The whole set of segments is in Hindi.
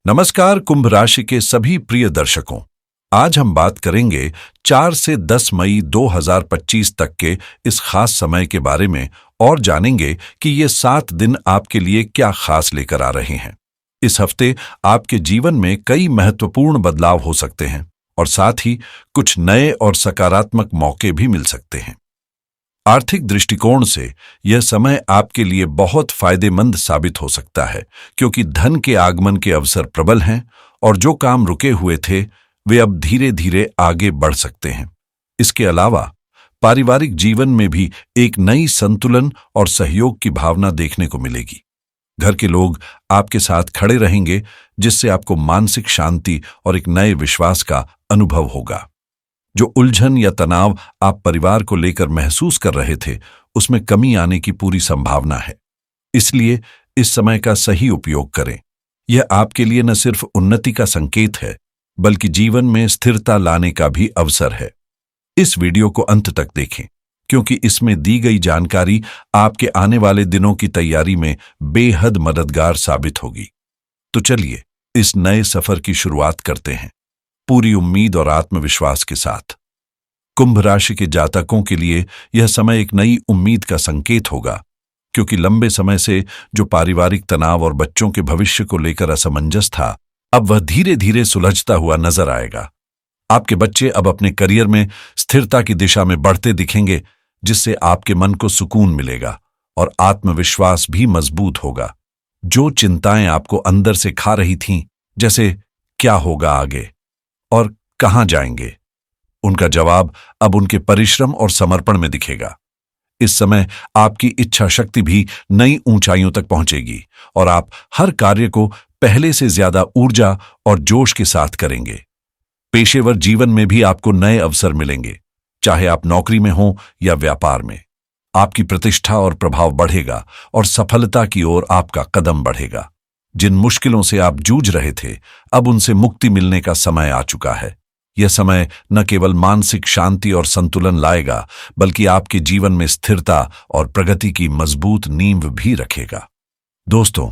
नमस्कार कुंभ राशि के सभी प्रिय दर्शकों। आज हम बात करेंगे 4 से 10 मई 2025 तक के इस खास समय के बारे में और जानेंगे कि ये 7 दिन आपके लिए क्या खास लेकर आ रहे हैं। इस हफ्ते आपके जीवन में कई महत्वपूर्ण बदलाव हो सकते हैं और साथ ही कुछ नए और सकारात्मक मौके भी मिल सकते हैं। आर्थिक दृष्टिकोण से यह समय आपके लिए बहुत फायदेमंद साबित हो सकता है, क्योंकि धन के आगमन के अवसर प्रबल हैं और जो काम रुके हुए थे वे अब धीरे धीरे आगे बढ़ सकते हैं। इसके अलावा पारिवारिक जीवन में भी एक नई संतुलन और सहयोग की भावना देखने को मिलेगी। घर के लोग आपके साथ खड़े रहेंगे, जिससे आपको मानसिक शांति और एक नए विश्वास का अनुभव होगा। जो उलझन या तनाव आप परिवार को लेकर महसूस कर रहे थे, उसमें कमी आने की पूरी संभावना है। इसलिए इस समय का सही उपयोग करें। यह आपके लिए न सिर्फ उन्नति का संकेत है, बल्कि जीवन में स्थिरता लाने का भी अवसर है। इस वीडियो को अंत तक देखें, क्योंकि इसमें दी गई जानकारी आपके आने वाले दिनों की तैयारी में बेहद मददगार साबित होगी। तो चलिए इस नए सफर की शुरुआत करते हैं, पूरी उम्मीद और आत्मविश्वास के साथ। कुंभ राशि के जातकों के लिए यह समय एक नई उम्मीद का संकेत होगा, क्योंकि लंबे समय से जो पारिवारिक तनाव और बच्चों के भविष्य को लेकर असमंजस था, अब वह धीरे धीरे सुलझता हुआ नजर आएगा। आपके बच्चे अब अपने करियर में स्थिरता की दिशा में बढ़ते दिखेंगे, जिससे आपके मन को सुकून मिलेगा और आत्मविश्वास भी मजबूत होगा। जो चिंताएं आपको अंदर से खा रही थीं, जैसे क्या होगा आगे और कहां जाएंगे, उनका जवाब अब उनके परिश्रम और समर्पण में दिखेगा। इस समय आपकी इच्छा शक्ति भी नई ऊंचाइयों तक पहुंचेगी और आप हर कार्य को पहले से ज्यादा ऊर्जा और जोश के साथ करेंगे। पेशेवर जीवन में भी आपको नए अवसर मिलेंगे, चाहे आप नौकरी में हो या व्यापार में। आपकी प्रतिष्ठा और प्रभाव बढ़ेगा और सफलता की ओर आपका कदम बढ़ेगा। जिन मुश्किलों से आप जूझ रहे थे, अब उनसे मुक्ति मिलने का समय आ चुका है। यह समय न केवल मानसिक शांति और संतुलन लाएगा, बल्कि आपके जीवन में स्थिरता और प्रगति की मजबूत नींव भी रखेगा। दोस्तों,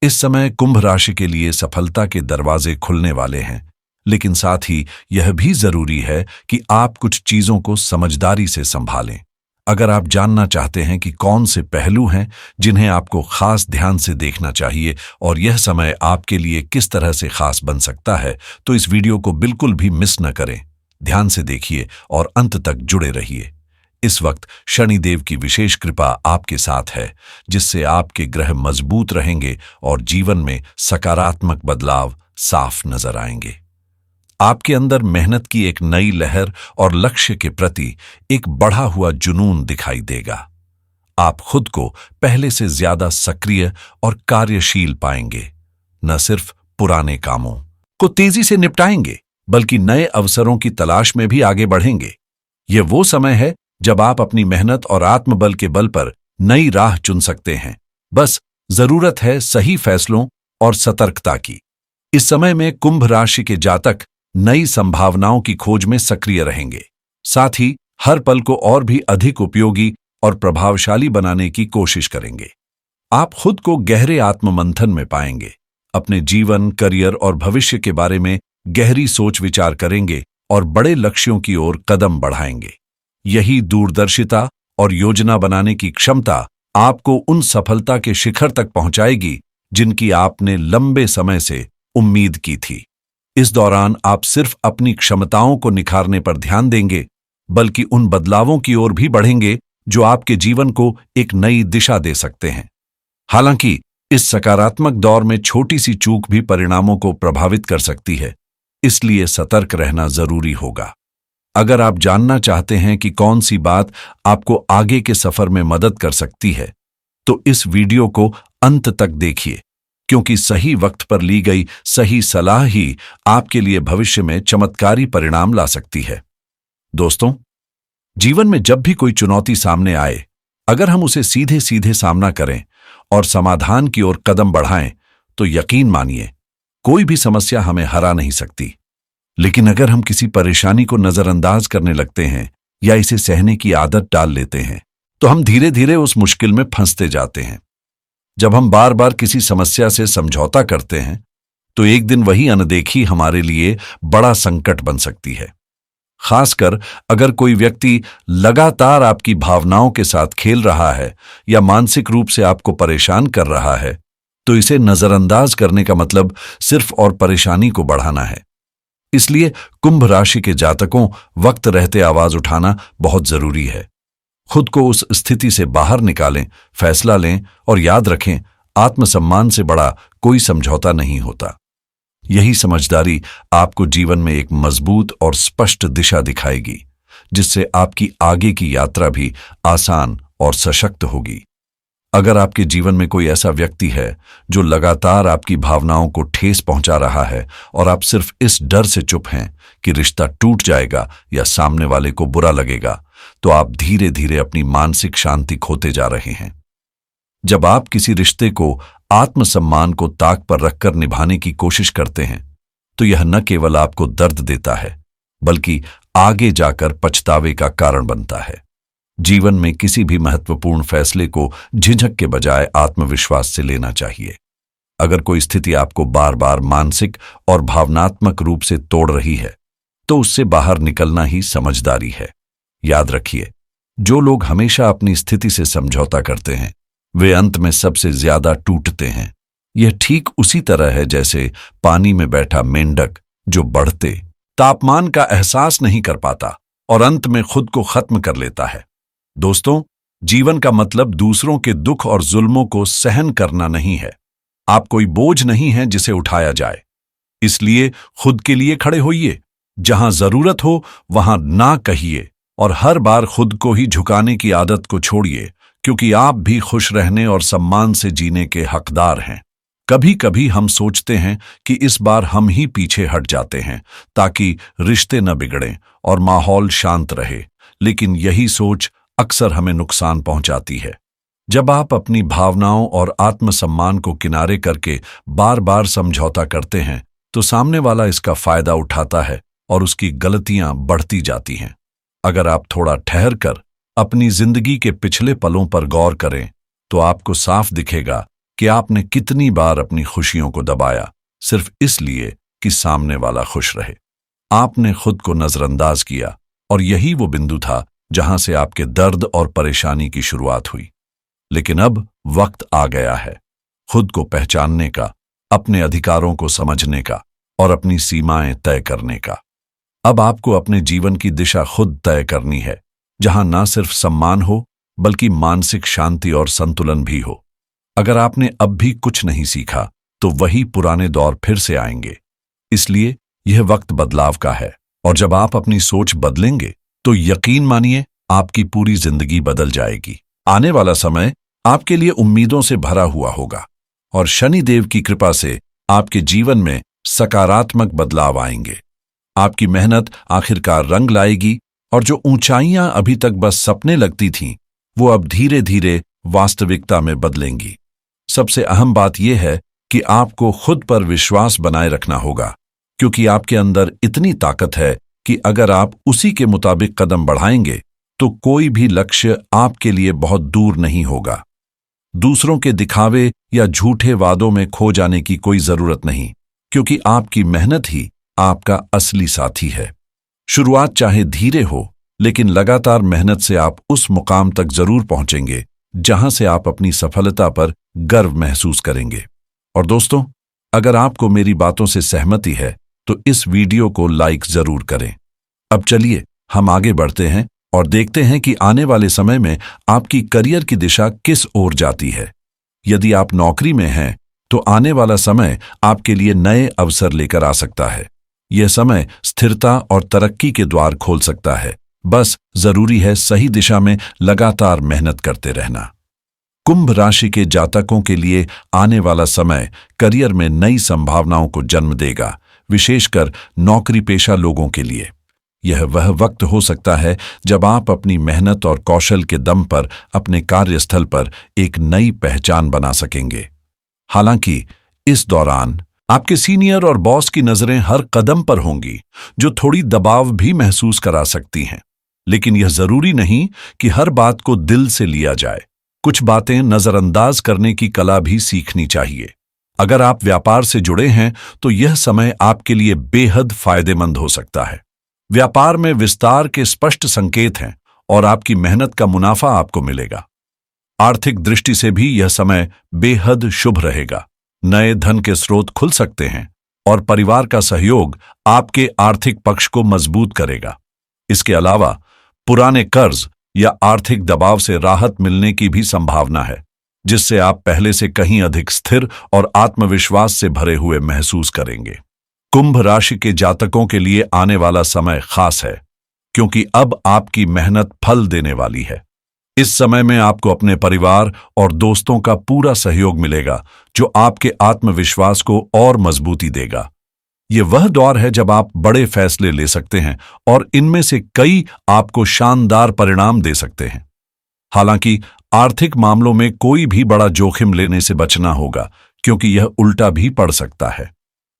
इस समय कुंभ राशि के लिए सफलता के दरवाजे खुलने वाले हैं, लेकिन साथ ही यह भी जरूरी है कि आप कुछ चीजों को समझदारी से संभालें। अगर आप जानना चाहते हैं कि कौन से पहलू हैं जिन्हें आपको खास ध्यान से देखना चाहिए और यह समय आपके लिए किस तरह से खास बन सकता है, तो इस वीडियो को बिल्कुल भी मिस न करें। ध्यान से देखिए और अंत तक जुड़े रहिए। इस वक्त शनिदेव की विशेष कृपा आपके साथ है, जिससे आपके ग्रह मजबूत रहेंगे और जीवन में सकारात्मक बदलाव साफ नजर आएंगे। आपके अंदर मेहनत की एक नई लहर और लक्ष्य के प्रति एक बढ़ा हुआ जुनून दिखाई देगा। आप खुद को पहले से ज्यादा सक्रिय और कार्यशील पाएंगे। न सिर्फ पुराने कामों को तेजी से निपटाएंगे, बल्कि नए अवसरों की तलाश में भी आगे बढ़ेंगे। यह वो समय है जब आप अपनी मेहनत और आत्मबल के बल पर नई राह चुन सकते हैं। बस जरूरत है सही फैसलों और सतर्कता की। इस समय में कुंभ राशि के जातक नई संभावनाओं की खोज में सक्रिय रहेंगे। साथ ही हर पल को और भी अधिक उपयोगी और प्रभावशाली बनाने की कोशिश करेंगे। आप खुद को गहरे आत्ममंथन में पाएंगे, अपने जीवन, करियर और भविष्य के बारे में गहरी सोच विचार करेंगे और बड़े लक्ष्यों की ओर कदम बढ़ाएंगे। यही दूरदर्शिता और योजना बनाने की क्षमता आपको उन सफलता के शिखर तक पहुंचाएगी जिनकी आपने लंबे समय से उम्मीद की थी। इस दौरान आप सिर्फ अपनी क्षमताओं को निखारने पर ध्यान देंगे, बल्कि उन बदलावों की ओर भी बढ़ेंगे जो आपके जीवन को एक नई दिशा दे सकते हैं। हालांकि इस सकारात्मक दौर में छोटी सी चूक भी परिणामों को प्रभावित कर सकती है, इसलिए सतर्क रहना जरूरी होगा। अगर आप जानना चाहते हैं कि कौन सी बात आपको आगे के सफर में मदद कर सकती है, तो इस वीडियो को अंत तक देखिए, क्योंकि सही वक्त पर ली गई सही सलाह ही आपके लिए भविष्य में चमत्कारी परिणाम ला सकती है। दोस्तों, जीवन में जब भी कोई चुनौती सामने आए, अगर हम उसे सीधे सीधे सामना करें और समाधान की ओर कदम बढ़ाएं, तो यकीन मानिए कोई भी समस्या हमें हरा नहीं सकती। लेकिन अगर हम किसी परेशानी को नजरअंदाज करने लगते हैं या इसे सहने की आदत डाल लेते हैं, तो हम धीरे धीरे उस मुश्किल में फंसते जाते हैं। जब हम बार बार किसी समस्या से समझौता करते हैं, तो एक दिन वही अनदेखी हमारे लिए बड़ा संकट बन सकती है। खासकर अगर कोई व्यक्ति लगातार आपकी भावनाओं के साथ खेल रहा है या मानसिक रूप से आपको परेशान कर रहा है, तो इसे नजरअंदाज करने का मतलब सिर्फ और परेशानी को बढ़ाना है। इसलिए कुंभ राशि के जातकों, वक्त रहते आवाज उठाना बहुत जरूरी है। खुद को उस स्थिति से बाहर निकालें, फैसला लें और याद रखें, आत्मसम्मान से बड़ा कोई समझौता नहीं होता। यही समझदारी आपको जीवन में एक मजबूत और स्पष्ट दिशा दिखाएगी, जिससे आपकी आगे की यात्रा भी आसान और सशक्त होगी। अगर आपके जीवन में कोई ऐसा व्यक्ति है जो लगातार आपकी भावनाओं को ठेस पहुंचा रहा है और आप सिर्फ इस डर से चुप हैं कि रिश्ता टूट जाएगा या सामने वाले को बुरा लगेगा, तो आप धीरे धीरे अपनी मानसिक शांति खोते जा रहे हैं। जब आप किसी रिश्ते को आत्मसम्मान को ताक पर रखकर निभाने की कोशिश करते हैं, तो यह न केवल आपको दर्द देता है, बल्कि आगे जाकर पछतावे का कारण बनता है। जीवन में किसी भी महत्वपूर्ण फैसले को झिझक के बजाय आत्मविश्वास से लेना चाहिए। अगर कोई स्थिति आपको बार बार मानसिक और भावनात्मक रूप से तोड़ रही है, तो उससे बाहर निकलना ही समझदारी है। याद रखिए, जो लोग हमेशा अपनी स्थिति से समझौता करते हैं, वे अंत में सबसे ज्यादा टूटते हैं। यह ठीक उसी तरह है जैसे पानी में बैठा मेंढक जो बढ़ते तापमान का एहसास नहीं कर पाता और अंत में खुद को खत्म कर लेता है। दोस्तों, जीवन का मतलब दूसरों के दुख और जुल्मों को सहन करना नहीं है। आप कोई बोझ नहीं है जिसे उठाया जाए। इसलिए खुद के लिए खड़े होइए, जहां जरूरत हो वहां ना कहिए और हर बार खुद को ही झुकाने की आदत को छोड़िए, क्योंकि आप भी खुश रहने और सम्मान से जीने के हकदार हैं। कभी कभी हम सोचते हैं कि इस बार हम ही पीछे हट जाते हैं ताकि रिश्ते न बिगड़ें और माहौल शांत रहे, लेकिन यही सोच अक्सर हमें नुकसान पहुंचाती है। जब आप अपनी भावनाओं और आत्मसम्मान को किनारे करके बार बार समझौता करते हैं, तो सामने वाला इसका फायदा उठाता है और उसकी गलतियां बढ़ती जाती हैं। अगर आप थोड़ा ठहर कर अपनी जिंदगी के पिछले पलों पर गौर करें, तो आपको साफ दिखेगा कि आपने कितनी बार अपनी खुशियों को दबाया, सिर्फ इसलिए कि सामने वाला खुश रहे। आपने खुद को नजरअंदाज किया और यही वो बिंदु था जहां से आपके दर्द और परेशानी की शुरुआत हुई। लेकिन अब वक्त आ गया है खुद को पहचानने का, अपने अधिकारों को समझने का और अपनी सीमाएं तय करने का। अब आपको अपने जीवन की दिशा खुद तय करनी है, जहां ना सिर्फ सम्मान हो बल्कि मानसिक शांति और संतुलन भी हो। अगर आपने अब भी कुछ नहीं सीखा, तो वही पुराने दौर फिर से आएंगे। इसलिए यह वक्त बदलाव का है, और जब आप अपनी सोच बदलेंगे, तो यकीन मानिए आपकी पूरी जिंदगी बदल जाएगी। आने वाला समय आपके लिए उम्मीदों से भरा हुआ होगा और शनिदेव की कृपा से आपके जीवन में सकारात्मक बदलाव आएंगे। आपकी मेहनत आखिरकार रंग लाएगी और जो ऊंचाइयां अभी तक बस सपने लगती थीं, वो अब धीरे धीरे वास्तविकता में बदलेंगी। सबसे अहम बात यह है कि आपको खुद पर विश्वास बनाए रखना होगा, क्योंकि आपके अंदर इतनी ताकत है कि अगर आप उसी के मुताबिक कदम बढ़ाएंगे, तो कोई भी लक्ष्य आपके लिए बहुत दूर नहीं होगा। दूसरों के दिखावे या झूठे वादों में खो जाने की कोई जरूरत नहीं, क्योंकि आपकी मेहनत ही आपका असली साथी है। शुरुआत चाहे धीरे हो, लेकिन लगातार मेहनत से आप उस मुकाम तक जरूर पहुंचेंगे जहां से आप अपनी सफलता पर गर्व महसूस करेंगे। और दोस्तों, अगर आपको मेरी बातों से सहमति है, तो इस वीडियो को लाइक जरूर करें। अब चलिए हम आगे बढ़ते हैं और देखते हैं कि आने वाले समय में आपकी करियर की दिशा किस ओर जाती है। यदि आप नौकरी में हैं, तो आने वाला समय आपके लिए नए अवसर लेकर आ सकता है। यह समय स्थिरता और तरक्की के द्वार खोल सकता है। बस जरूरी है सही दिशा में लगातार मेहनत करते रहना। कुंभ राशि के जातकों के लिए आने वाला समय करियर में नई संभावनाओं को जन्म देगा, विशेषकर नौकरी पेशा लोगों के लिए। यह वह वक्त हो सकता है जब आप अपनी मेहनत और कौशल के दम पर अपने कार्यस्थल पर एक नई पहचान बना सकेंगे। हालांकि इस दौरान आपके सीनियर और बॉस की नजरें हर कदम पर होंगी, जो थोड़ी दबाव भी महसूस करा सकती हैं। लेकिन यह जरूरी नहीं कि हर बात को दिल से लिया जाए। कुछ बातें नजरअंदाज करने की कला भी सीखनी चाहिए। अगर आप व्यापार से जुड़े हैं तो यह समय आपके लिए बेहद फायदेमंद हो सकता है। व्यापार में विस्तार के स्पष्ट संकेत हैं और आपकी मेहनत का मुनाफा आपको मिलेगा। आर्थिक दृष्टि से भी यह समय बेहद शुभ रहेगा। नए धन के स्रोत खुल सकते हैं और परिवार का सहयोग आपके आर्थिक पक्ष को मजबूत करेगा। इसके अलावा पुराने कर्ज या आर्थिक दबाव से राहत मिलने की भी संभावना है, जिससे आप पहले से कहीं अधिक स्थिर और आत्मविश्वास से भरे हुए महसूस करेंगे। कुंभ राशि के जातकों के लिए आने वाला समय खास है, क्योंकि अब आपकी मेहनत फल देने वाली है। इस समय में आपको अपने परिवार और दोस्तों का पूरा सहयोग मिलेगा, जो आपके आत्मविश्वास को और मजबूती देगा। ये वह दौर है जब आप बड़े फैसले ले सकते हैं और इनमें से कई आपको शानदार परिणाम दे सकते हैं। हालांकि आर्थिक मामलों में कोई भी बड़ा जोखिम लेने से बचना होगा, क्योंकि यह उल्टा भी पड़ सकता है।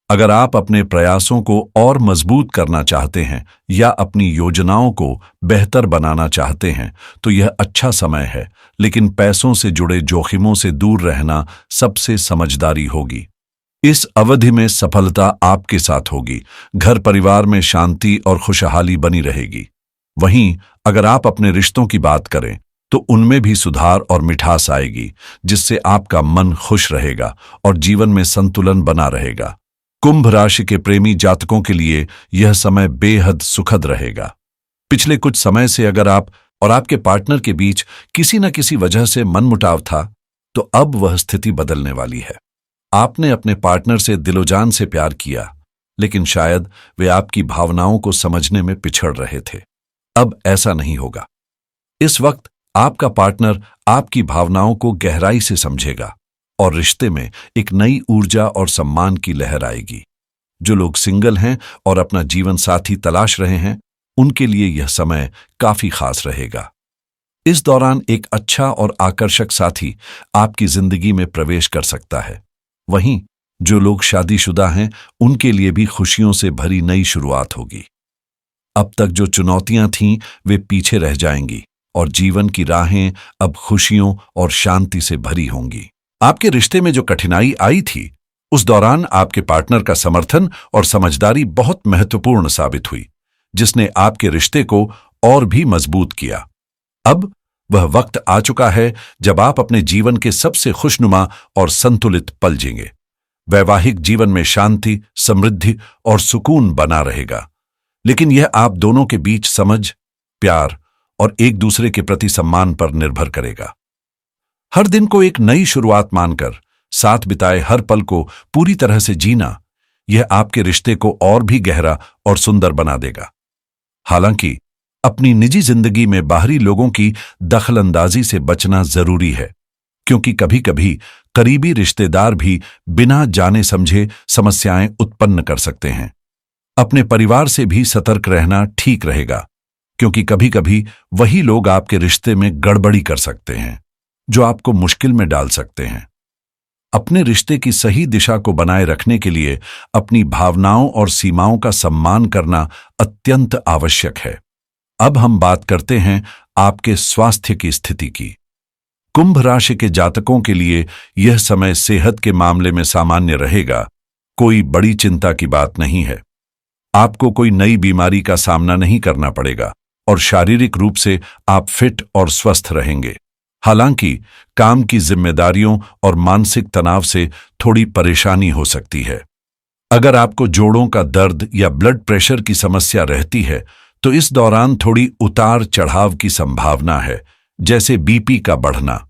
अगर आप अपने प्रयासों को और मजबूत करना चाहते हैं या अपनी योजनाओं को बेहतर बनाना चाहते हैं तो यह अच्छा समय है, लेकिन पैसों से जुड़े जोखिमों से दूर रहना सबसे समझदारी होगी। इस अवधि में सफलता आपके साथ होगी, घर परिवार में शांति और खुशहाली बनी रहेगी। वहीं अगर आप अपने रिश्तों की बात करें तो उनमें भी सुधार और मिठास आएगी, जिससे आपका मन खुश रहेगा और जीवन में संतुलन बना रहेगा। कुंभ राशि के प्रेमी जातकों के लिए यह समय बेहद सुखद रहेगा। पिछले कुछ समय से अगर आप और आपके पार्टनर के बीच किसी न किसी वजह से मनमुटाव था, तो अब वह स्थिति बदलने वाली है। आपने अपने पार्टनर से दिलोजान से प्यार किया, लेकिन शायद वे आपकी भावनाओं को समझने में पिछड़ रहे थे। अब ऐसा नहीं होगा। इस वक्त आपका पार्टनर आपकी भावनाओं को गहराई से समझेगा और रिश्ते में एक नई ऊर्जा और सम्मान की लहर आएगी। जो लोग सिंगल हैं और अपना जीवन साथी तलाश रहे हैं, उनके लिए यह समय काफी खास रहेगा। इस दौरान एक अच्छा और आकर्षक साथी आपकी जिंदगी में प्रवेश कर सकता है। वहीं जो लोग शादीशुदा हैं, उनके लिए भी खुशियों से भरी नई शुरुआत होगी। अब तक जो चुनौतियां थीं, वे पीछे रह जाएंगी और जीवन की राहें अब खुशियों और शांति से भरी होंगी। आपके रिश्ते में जो कठिनाई आई थी, उस दौरान आपके पार्टनर का समर्थन और समझदारी बहुत महत्वपूर्ण साबित हुई, जिसने आपके रिश्ते को और भी मजबूत किया। अब वह वक्त आ चुका है जब आप अपने जीवन के सबसे खुशनुमा और संतुलित पल जीएंगे। वैवाहिक जीवन में शांति, समृद्धि और सुकून बना रहेगा, लेकिन यह आप दोनों के बीच समझ, प्यार और एक दूसरे के प्रति सम्मान पर निर्भर करेगा। हर दिन को एक नई शुरुआत मानकर साथ बिताए हर पल को पूरी तरह से जीना, यह आपके रिश्ते को और भी गहरा और सुंदर बना देगा। हालांकि अपनी निजी जिंदगी में बाहरी लोगों की दखलंदाजी से बचना जरूरी है, क्योंकि कभी-कभी करीबी रिश्तेदार भी बिना जाने समझे समस्याएं उत्पन्न कर सकते हैं। अपने परिवार से भी सतर्क रहना ठीक रहेगा, क्योंकि कभी-कभी वही लोग आपके रिश्ते में गड़बड़ी कर सकते हैं, जो आपको मुश्किल में डाल सकते हैं। अपने रिश्ते की सही दिशा को बनाए रखने के लिए अपनी भावनाओं और सीमाओं का सम्मान करना अत्यंत आवश्यक है। अब हम बात करते हैं आपके स्वास्थ्य की स्थिति की। कुंभ राशि के जातकों के लिए यह समय सेहत के मामले में सामान्य रहेगा। कोई बड़ी चिंता की बात नहीं है। आपको कोई नई बीमारी का सामना नहीं करना पड़ेगा और शारीरिक रूप से आप फिट और स्वस्थ रहेंगे। हालांकि काम की जिम्मेदारियों और मानसिक तनाव से थोड़ी परेशानी हो सकती है। अगर आपको जोड़ों का दर्द या ब्लड प्रेशर की समस्या रहती है, तो इस दौरान थोड़ी उतार चढ़ाव की संभावना है, जैसे बीपी का बढ़ना।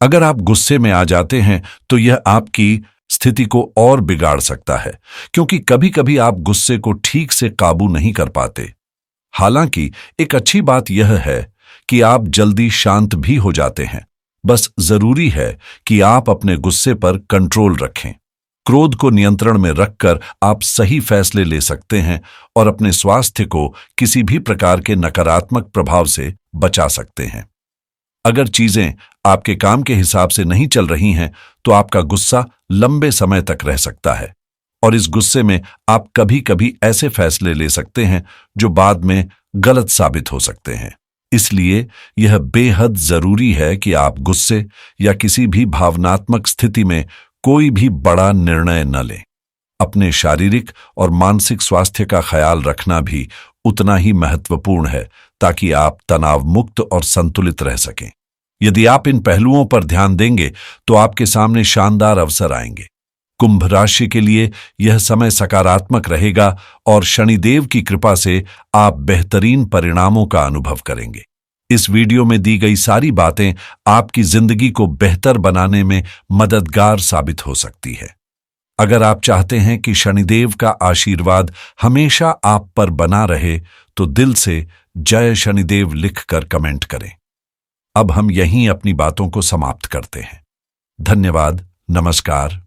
अगर आप गुस्से में आ जाते हैं तो यह आपकी स्थिति को और बिगाड़ सकता है, क्योंकि कभी-कभी आप गुस्से को ठीक से काबू नहीं कर पाते। हालांकि एक अच्छी बात यह है कि आप जल्दी शांत भी हो जाते हैं। बस जरूरी है कि आप अपने गुस्से पर कंट्रोल रखें। क्रोध को नियंत्रण में रखकर आप सही फैसले ले सकते हैं और अपने स्वास्थ्य को किसी भी प्रकार के नकारात्मक प्रभाव से बचा सकते हैं। अगर चीजें आपके काम के हिसाब से नहीं चल रही हैं, तो आपका गुस्सा लंबे समय तक रह सकता है और इस गुस्से में आप कभी-कभी ऐसे फैसले ले सकते हैं जो बाद में गलत साबित हो सकते हैं। इसलिए यह बेहद जरूरी है कि आप गुस्से या किसी भी भावनात्मक स्थिति में कोई भी बड़ा निर्णय न लें। अपने शारीरिक और मानसिक स्वास्थ्य का ख्याल रखना भी उतना ही महत्वपूर्ण है, ताकि आप तनाव मुक्त और संतुलित रह सकें। यदि आप इन पहलुओं पर ध्यान देंगे तो आपके सामने शानदार अवसर आएंगे। कुंभ राशि के लिए यह समय सकारात्मक रहेगा और शनिदेव की कृपा से आप बेहतरीन परिणामों का अनुभव करेंगे। इस वीडियो में दी गई सारी बातें आपकी जिंदगी को बेहतर बनाने में मददगार साबित हो सकती है। अगर आप चाहते हैं कि शनिदेव का आशीर्वाद हमेशा आप पर बना रहे, तो दिल से जय शनिदेव लिखकर कमेंट करें। अब हम यहीं अपनी बातों को समाप्त करते हैं। धन्यवाद। नमस्कार।